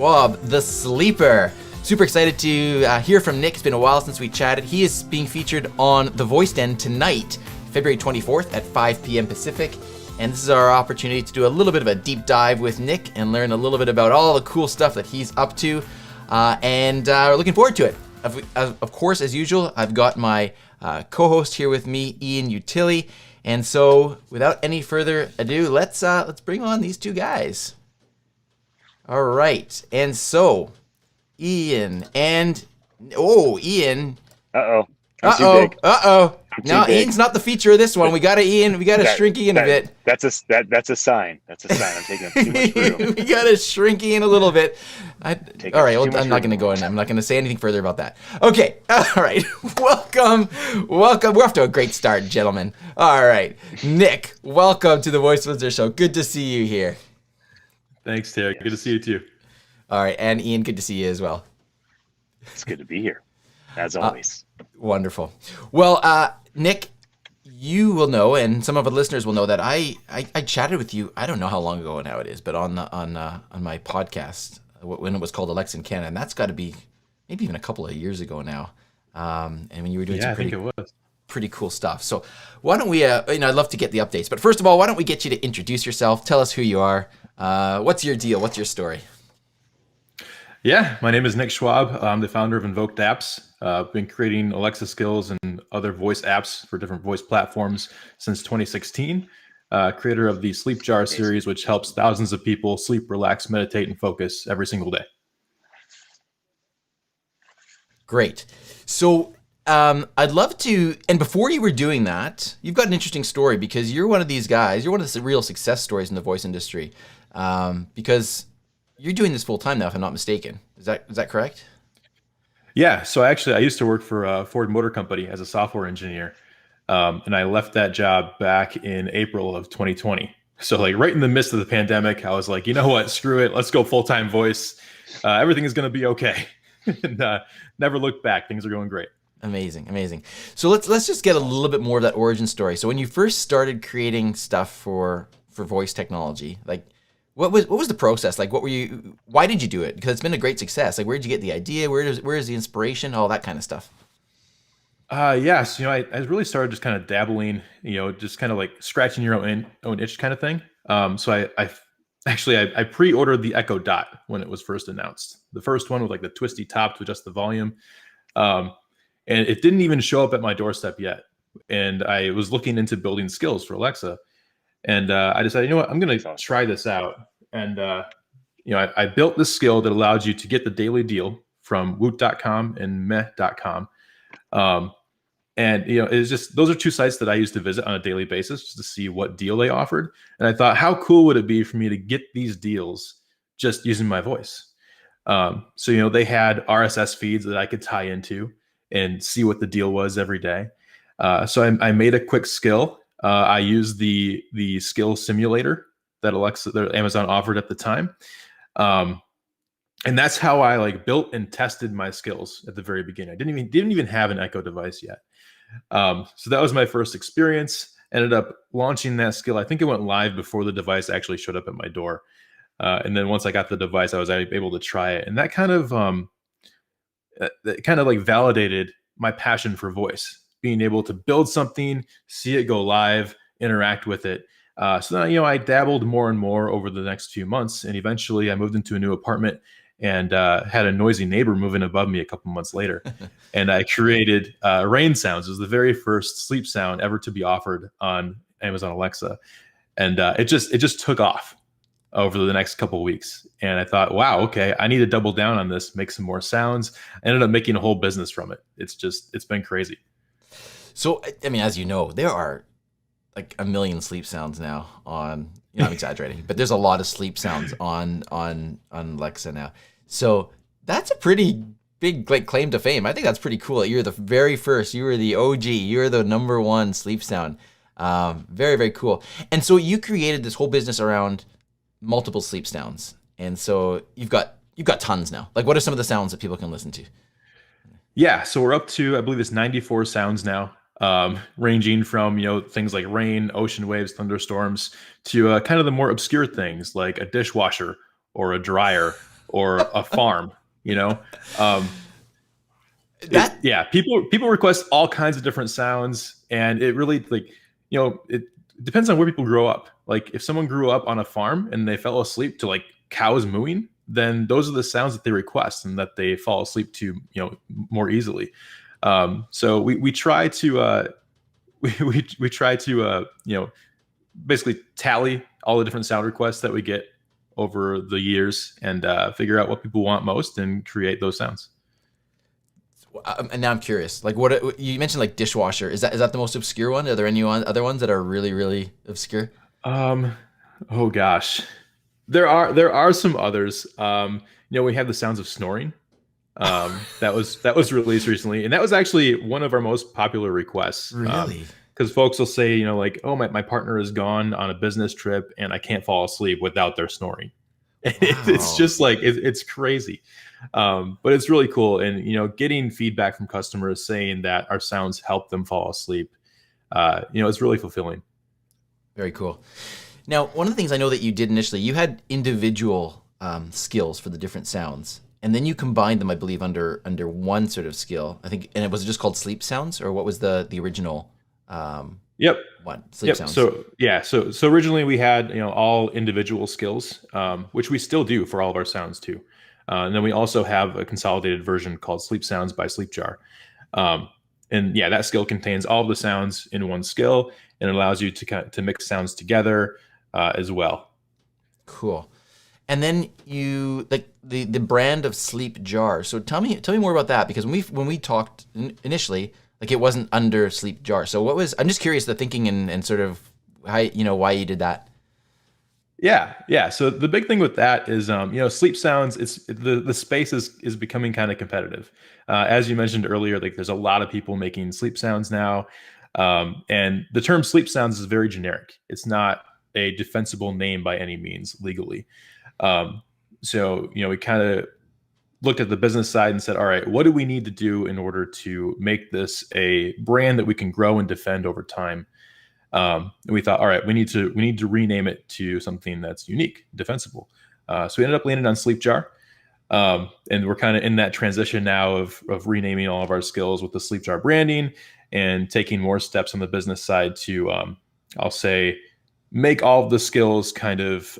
Schwab, the sleeper. Super excited to hear from Nick. It's been a while since we chatted. He is being featured on The Voice Den tonight, February 24th at 5 p.m. Pacific. And this is our opportunity to do a little bit of a deep dive with Nick and learn a little bit about all the cool stuff that he's up to. We're looking forward to it. Of course, as usual, I've got my co-host here with me, Ian Utile. And so, without any further ado, let's bring on these two guys. All right, and so Ian and Ian. I'm too big. No, Ian's not the feature of this one. We got to shrink Ian a bit. That's a sign. That's a sign. I'm taking up too much room. We got to shrink Ian a little bit. All right, well, I'm not going to go in. I'm not going to say anything further about that. Okay, all right. Welcome. We're off to a great start, gentlemen. All right, Nick, welcome to the Voicefluencer Show. Good to see you here. Thanks, Teri. Good to see you too. All right, and Ian, good to see you as well. It's good to be here, as always. Wonderful. Well, Nick, you will know, and some of the listeners will know that I chatted with you. I don't know how long ago now it is, but on my podcast when it was called Alexa in Canada, and that's got to be maybe even a couple of years ago now. And when you were doing pretty cool stuff. So why don't we? I'd love to get the updates, but first of all, why don't we get you to introduce yourself? Tell us who you are. What's your deal? What's your story? Yeah, my name is Nick Schwab. I'm the founder of Invoked Apps. I've been creating Alexa skills and other voice apps for different voice platforms since 2016. Creator of the Sleep Jar series, which helps thousands of people sleep, relax, meditate, and focus every single day. Great. So I'd love to, and before you were doing that, you've got an interesting story because you're one of these guys, you're one of the real success stories in the voice industry, because you're doing this full time now, if I'm not mistaken. Is that correct? Yeah. So I used to work for Ford Motor Company as a software engineer. And I left that job back in April of 2020. So like right in the midst of the pandemic, I was like, you know what, screw it. Let's go full-time voice. Everything is going to be okay. And never looked back. Things are going great. Amazing. So let's just get a little bit more of that origin story. So when you first started creating stuff for voice technology, like what was the process? Like why did you do it? Because it's been a great success. Like where did you get the idea? Where is the inspiration? All that kind of stuff. Yes. I really started just kind of dabbling, just kind of like scratching your own itch kind of thing. So I pre-ordered the Echo Dot when it was first announced. The first one with like the twisty top to adjust the volume. And it didn't even show up at my doorstep yet. And I was looking into building skills for Alexa. And I decided, you know what, I'm going to try this out. And, I built this skill that allowed you to get the daily deal from woot.com and meh.com. It's just, those are two sites that I used to visit on a daily basis just to see what deal they offered. And I thought, how cool would it be for me to get these deals just using my voice? They had RSS feeds that I could tie into and see what the deal was every day. So I made a quick skill. I used the skill simulator that Amazon offered at the time. And that's how I built and tested my skills at the very beginning. I didn't even have an Echo device yet. So that was my first experience. Ended up launching that skill. I think it went live before the device actually showed up at my door. And then once I got the device, I was able to try it. And that kind of validated my passion for voice, being able to build something, see it go live, interact with it. So then, I dabbled more and more over the next few months. And eventually I moved into a new apartment and had a noisy neighbor moving above me a couple months later. And I created rain sounds. It was the very first sleep sound ever to be offered on Amazon Alexa. And it just took off over the next couple of weeks. And I thought, wow, okay, I need to double down on this, make some more sounds. I ended up making a whole business from it. It's been crazy. So, as you know, there are like a million sleep sounds now on, I'm exaggerating, but there's a lot of sleep sounds on Alexa now. So that's a pretty big claim to fame. I think that's pretty cool. You're the very first, you were the OG, you're the number one sleep sound. Very, very cool. And so you created this whole business around multiple sleep sounds. And so you've got tons now. Like what are some of the sounds that people can listen to? Yeah. So we're up to, I believe it's 94 sounds now. Ranging from, things like rain, ocean waves, thunderstorms to kind of the more obscure things like a dishwasher or a dryer or a farm, Um, That people request all kinds of different sounds, and it really it depends on where people grow up. Like if someone grew up on a farm and they fell asleep to like cows mooing, then those are the sounds that they request and that they fall asleep to, more easily. So we try to we try to basically tally all the different sound requests that we get over the years and figure out what people want most and create those sounds. and now I'm curious. Like what you mentioned, like dishwasher. Is that the most obscure one? Are there any other ones that are really really obscure? Oh gosh, there are some others. We have the sounds of snoring. That was released recently, and that was actually one of our most popular requests. Really? Because folks will say, like, oh, my partner is gone on a business trip and I can't fall asleep without their snoring. It's just like it's crazy. But it's really cool, and getting feedback from customers saying that our sounds help them fall asleep, it's really fulfilling. Very cool. Now, one of the things I know that you did initially, you had individual skills for the different sounds, and then you combined them, I believe, under one sort of skill. I think, and it was just called sleep sounds, or what was the original? Yep. One sleep sounds. So originally we had all individual skills, which we still do for all of our sounds too. And then we also have a consolidated version called Sleep Sounds by Sleepjar. And that skill contains all of the sounds in one skill, and it allows you to mix sounds together as well. Cool. And then you like the brand of Sleep Jar. So tell me more about that, because when we talked initially, like it wasn't under Sleep Jar. So I'm just curious the thinking and sort of how, why you did that. Yeah. So the big thing with that is, sleep sounds. It's the space is becoming kind of competitive. As you mentioned earlier, like there's a lot of people making sleep sounds now, and the term sleep sounds is very generic. It's not a defensible name by any means legally. So we kind of looked at the business side and said, all right, what do we need to do in order to make this a brand that we can grow and defend over time? And we thought, all right, we need to rename it to something that's unique, defensible. So we ended up landing on Sleep Jar. And we're kind of in that transition now of renaming all of our skills with the Sleep Jar branding and taking more steps on the business side to, I'll say, make all of the skills kind of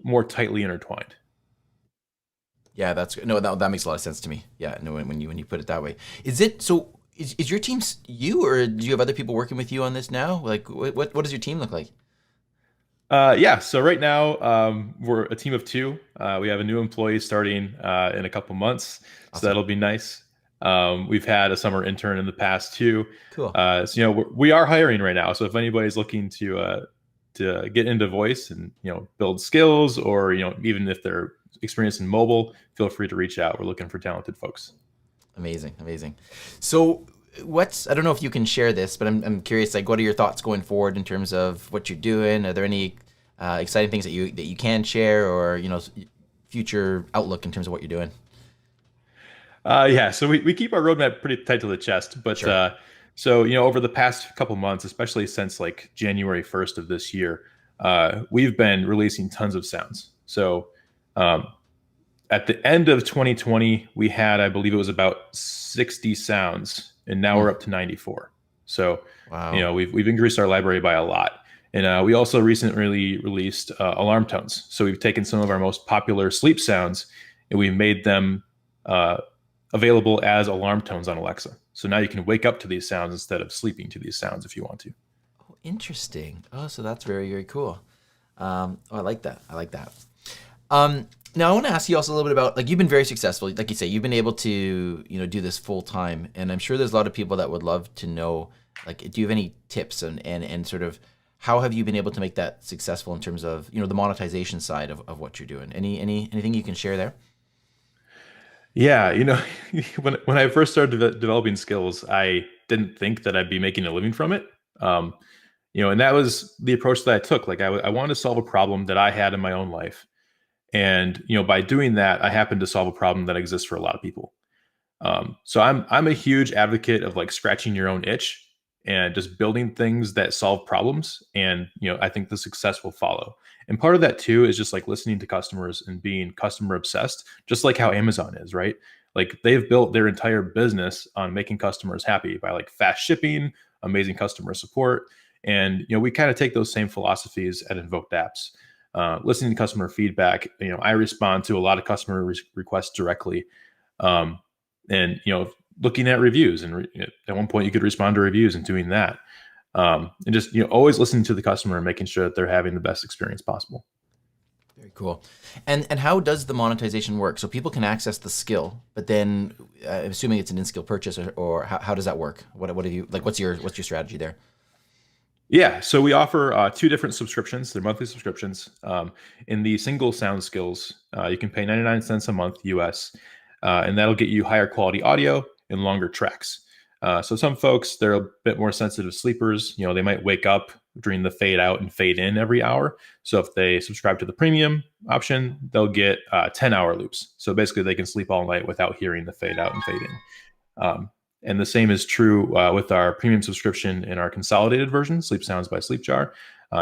more tightly intertwined. Yeah, that makes a lot of sense to me. Yeah, no, when you put it that way, is it so? Is your team you, or do you have other people working with you on this now? Like, what does your team look like? So right now we're a team of two. We have a new employee starting in a couple months, Awesome. so that'll be nice. We've had a summer intern in the past too. Cool. So we are hiring right now. So if anybody's looking to get into voice and build skills, or even if they're experienced in mobile, feel free to reach out. We're looking for talented folks. Amazing. So I don't know if you can share this, but I'm curious, like, what are your thoughts going forward in terms of what you're doing? Are there any exciting things that you can share, or future outlook in terms of what you're doing? So we keep our roadmap pretty tight to the chest, but Sure. so over the past couple months, especially since like January 1st of this year, we've been releasing tons of sounds. So at the end of 2020, we had, I believe it was about 60 sounds, and now we're up to 94. So, Wow. we've increased our library by a lot. And we also recently released alarm tones. So we've taken some of our most popular sleep sounds and we've made them available as alarm tones on Alexa. So now you can wake up to these sounds instead of sleeping to these sounds if you want to. Oh, interesting. Oh, so that's very, very cool. I like that. Now I want to ask you also a little bit about, like, you've been very successful. Like you say, you've been able to, do this full time, and I'm sure there's a lot of people that would love to know, like, do you have any tips and sort of how have you been able to make that successful in terms of, the monetization side of what you're doing? Anything you can share there? Yeah, when I first started developing skills, I didn't think that I'd be making a living from it. And that was the approach that I took. Like I wanted to solve a problem that I had in my own life. And, by doing that, I happened to solve a problem that exists for a lot of people. So I'm a huge advocate of like scratching your own itch and just building things that solve problems. And, I think the success will follow. And part of that too is just like listening to customers and being customer obsessed, just like how Amazon is, right? Like they've built their entire business on making customers happy by like fast shipping, amazing customer support. And, we kind of take those same philosophies at Invoked Apps. Listening to customer feedback, I respond to a lot of customer requests directly. And, looking at reviews, and at one point you could respond to reviews and doing that. And just, always listening to the customer and making sure that they're having the best experience possible. Very cool. And how does the monetization work? So people can access the skill, but then assuming it's an in-skill purchase, or how does that work? What have you, like, what's your strategy there? Yeah, so we offer 2 different subscriptions. They're monthly subscriptions. In the single sound skills, you can pay 99 cents a month US, and that'll get you higher quality audio and longer tracks. So some folks, they're a bit more sensitive sleepers. They might wake up during the fade out and fade in every hour. So if they subscribe to the premium option, they'll get 10-hour loops. So basically they can sleep all night without hearing the fade out and fade in. And the same is true with our premium subscription in our consolidated version, Sleep Sounds by Sleepjar.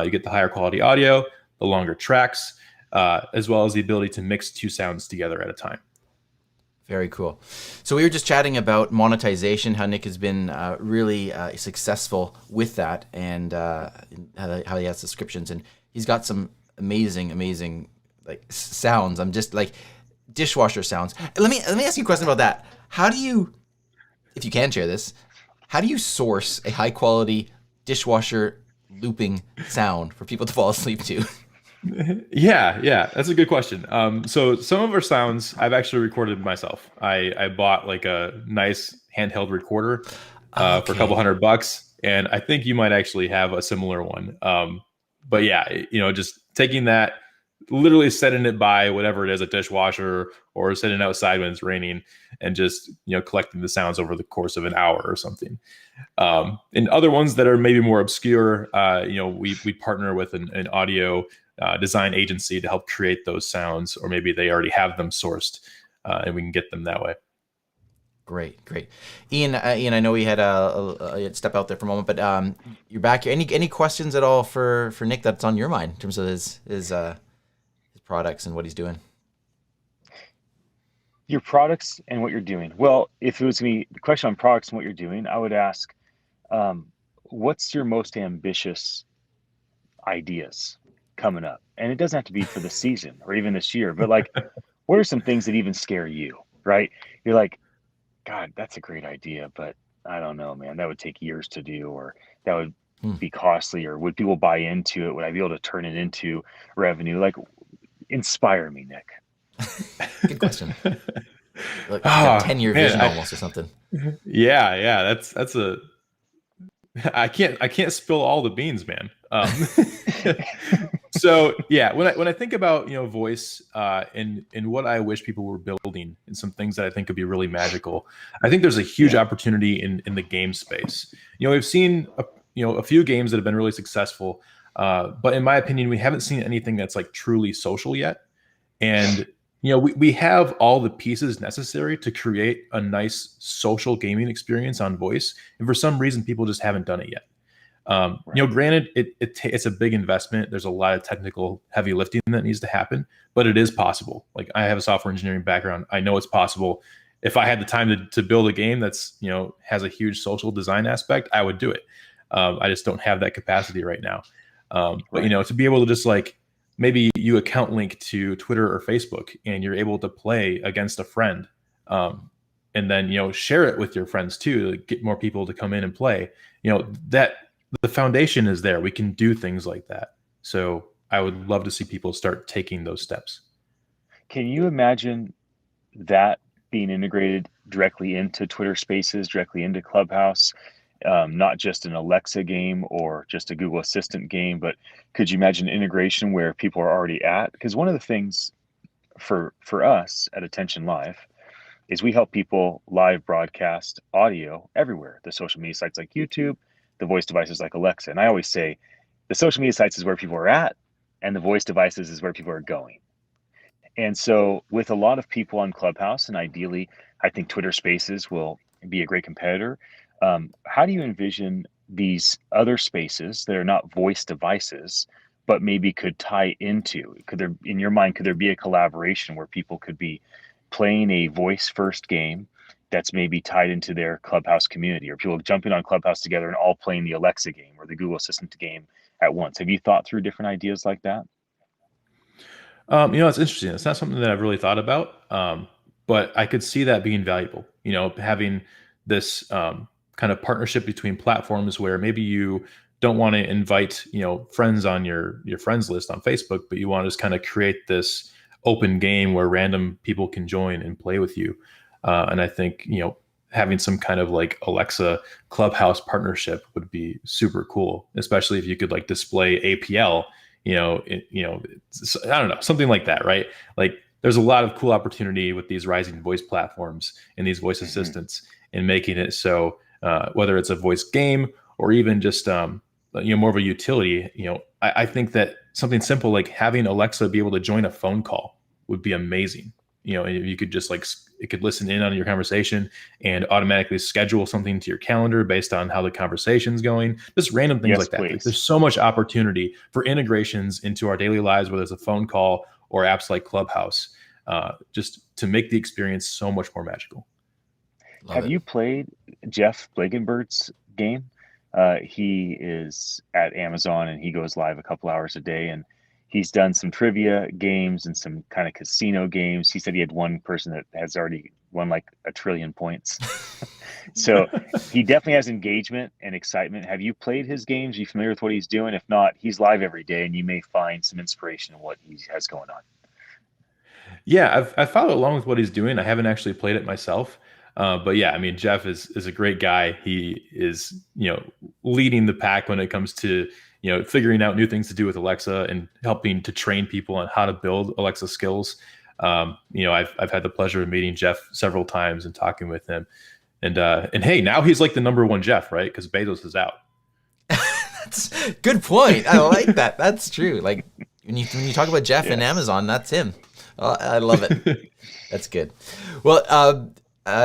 You get the higher quality audio, the longer tracks, as well as the ability to mix 2 sounds together at a time. Very cool. So we were just chatting about monetization, how Nick has been really successful with that, and how he has subscriptions, and he's got some amazing like sounds. I'm just like dishwasher sounds. Let me ask you a question about that. How do you, if you can share this, how do you source a high quality dishwasher looping sound for people to fall asleep to? Yeah, that's a good question. So some of our sounds I've actually recorded myself. I bought like a nice handheld recorder for a couple $100, and I think you might actually have a similar one. But yeah, just taking that, literally setting it by whatever it is, a dishwasher, or setting it outside when it's raining, and just collecting the sounds over the course of an hour or something. And other ones that are maybe more obscure, we partner with an audio design agency to help create those sounds, or maybe they already have them sourced, and we can get them that way. Great. Ian, I know we had a step out there for a moment, but you're back here. Any questions at all for Nick that's on your mind in terms of his products and what he's doing? Your products and what you're doing. Well, if it was me, the question on products and what you're doing, I would ask, what's your most ambitious ideas coming up? And it doesn't have to be for the season or even this year, but like, what are some things that even scare you, right? You're like, God, that's a great idea, but I don't know, man, that would take years to do, or that would be costly, or would people buy into it? Would I be able to turn it into revenue? Like, inspire me, Nick. Good question. Like 10-year vision almost, or something. Yeah. That's a. I can't spill all the beans, man. So yeah, when I think about voice and what I wish people were building, and some things that I think could be really magical, I think there's a huge opportunity in the game space. We've seen a few games that have been really successful, but in my opinion, we haven't seen anything that's like truly social yet. And we have all the pieces necessary to create a nice social gaming experience on voice, and for some reason, people just haven't done it yet. Granted, it's a big investment. There's a lot of technical heavy lifting that needs to happen, but it is possible. Like, I have a software engineering background. I know it's possible. If I had the time to build a game that's, has a huge social design aspect, I would do it. I just don't have that capacity right now. But, to be able to just like, maybe you account link to Twitter or Facebook, and you're able to play against a friend, and then, share it with your friends too, to get more people to come in and play, that the foundation is there. We can do things like that. So I would love to see people start taking those steps. Can you imagine that being integrated directly into Twitter Spaces, directly into Clubhouse? Not just an Alexa game or just a Google Assistant game, but could you imagine integration where people are already at? Because one of the things for us at Attention Live is we help people live broadcast audio everywhere. The social media sites like YouTube, the voice devices like Alexa. And I always say the social media sites is where people are at, and the voice devices is where people are going. And so with a lot of people on Clubhouse, and ideally, I think Twitter Spaces will be a great competitor. How do you envision these other spaces that are not voice devices, but maybe could tie into, in your mind, could there be a collaboration where people could be playing a voice first game that's maybe tied into their Clubhouse community, or people jumping on Clubhouse together and all playing the Alexa game or the Google Assistant game at once? Have you thought through different ideas like that? It's interesting. It's not something that I've really thought about, but I could see that being valuable. Having this kind of partnership between platforms where maybe you don't want to invite friends on your friends list on Facebook, but you want to just kind of create this open game where random people can join and play with you. And I think having some kind of like Alexa Clubhouse partnership would be super cool, especially if you could like display APL. I don't know, something like that, right? Like there's a lot of cool opportunity with these rising voice platforms and these voice assistants, and making it so whether it's a voice game or even just more of a utility, I think that something simple like having Alexa be able to join a phone call would be amazing. And you could just it could listen in on your conversation and automatically schedule something to your calendar based on how the conversation's going. Just random things like that. Like, there's so much opportunity for integrations into our daily lives, whether it's a phone call or apps like Clubhouse, just to make the experience so much more magical. Have you played Jeff Blagenbert's game? He is at Amazon and he goes live a couple hours a day, and he's done some trivia games and some kind of casino games. He said he had one person that has already won like 1 trillion points. So he definitely has engagement and excitement. Have you played his games? Are you familiar with what he's doing? If not, he's live every day and you may find some inspiration in what he has going on. Yeah, I've followed along with what he's doing. I haven't actually played it myself. But yeah, I mean, Jeff is a great guy. He is, leading the pack when it comes to, figuring out new things to do with Alexa and helping to train people on how to build Alexa skills. I've had the pleasure of meeting Jeff several times and talking with him. And hey, now he's like the number one Jeff, right? Because Bezos is out. That's a good point. I like that. That's true. Like when you talk about Jeff and Amazon, that's him. I love it. That's good. Well,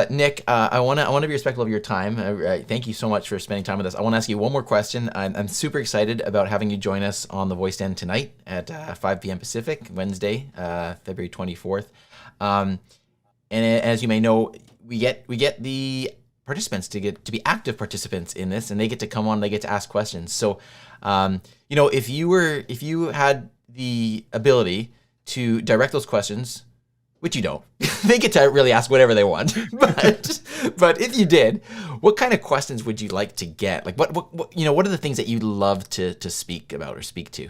Nick, I want to be respectful of your time. Thank you so much for spending time with us. I want to ask you one more question. I'm super excited about having you join us on the Voice Den tonight at 5 p.m. Pacific, Wednesday, February 24th. And as you may know, we get the participants to be active participants in this, and they get to come on, they get to ask questions. So, if you had the ability to direct those questions, which you don't, they get to really ask whatever they want. But if you did, what kind of questions would you like to get? Like what are the things that you love to speak about or speak to?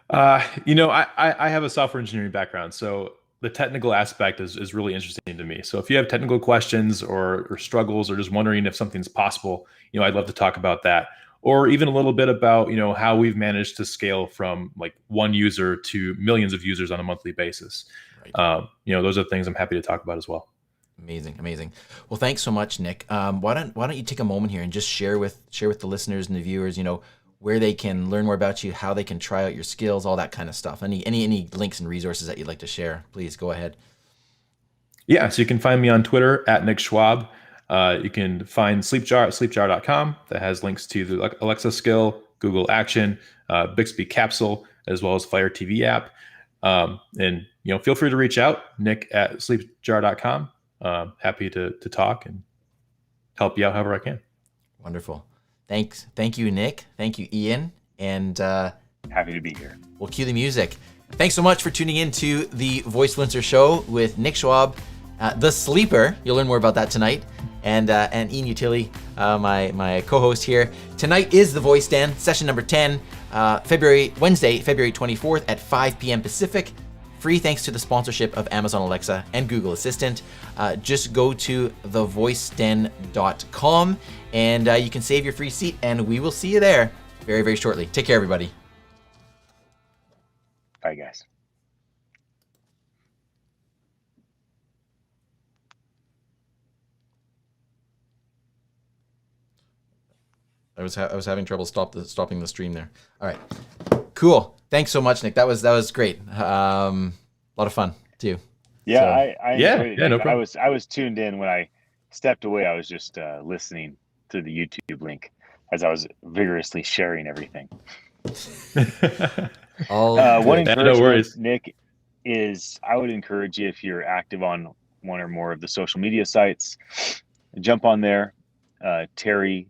I have a software engineering background, so the technical aspect is really interesting to me. So if you have technical questions or struggles or just wondering if something's possible, I'd love to talk about that. Or even a little bit about, how we've managed to scale from like one user to millions of users on a monthly basis. Right. Those are things I'm happy to talk about as well. Amazing. Well, thanks so much, Nick. Why don't you take a moment here and just share with the listeners and the viewers, where they can learn more about you, how they can try out your skills, all that kind of stuff. Any links and resources that you'd like to share, please go ahead. Yeah, so you can find me on Twitter at Nick Schwab. You can find Sleepjar at sleepjar.com. That has links to the Alexa skill, Google Action, Bixby Capsule, as well as Fire TV app. And feel free to reach out, Nick at sleepjar.com. Happy to talk and help you out however I can. Wonderful. Thanks. Thank you, Nick. Thank you, Ian. And happy to be here. We'll cue the music. Thanks so much for tuning in to the Voicefluencer Show with Nick Schwab, the Sleeper. You'll learn more about that tonight. And Ian Utile, my co-host here. Tonight is the Voice Den, session number 10, Wednesday, February 24th at 5 p.m. Pacific. Free thanks to the sponsorship of Amazon Alexa and Google Assistant. Just go to thevoiceden.com and you can save your free seat, and we will see you there very, very shortly. Take care, everybody. Bye, guys. I was having trouble stopping the stream there. All right, cool. Thanks so much, Nick. That was great. A lot of fun too. Yeah, so, I enjoyed it. Yeah, no problem. I was tuned in when I stepped away. I was just listening to the YouTube link. as I was vigorously sharing everything. All One good. No encouragement, worries. Nick, is I would encourage you, if you're active on one or more of the social media sites, jump on there. Teri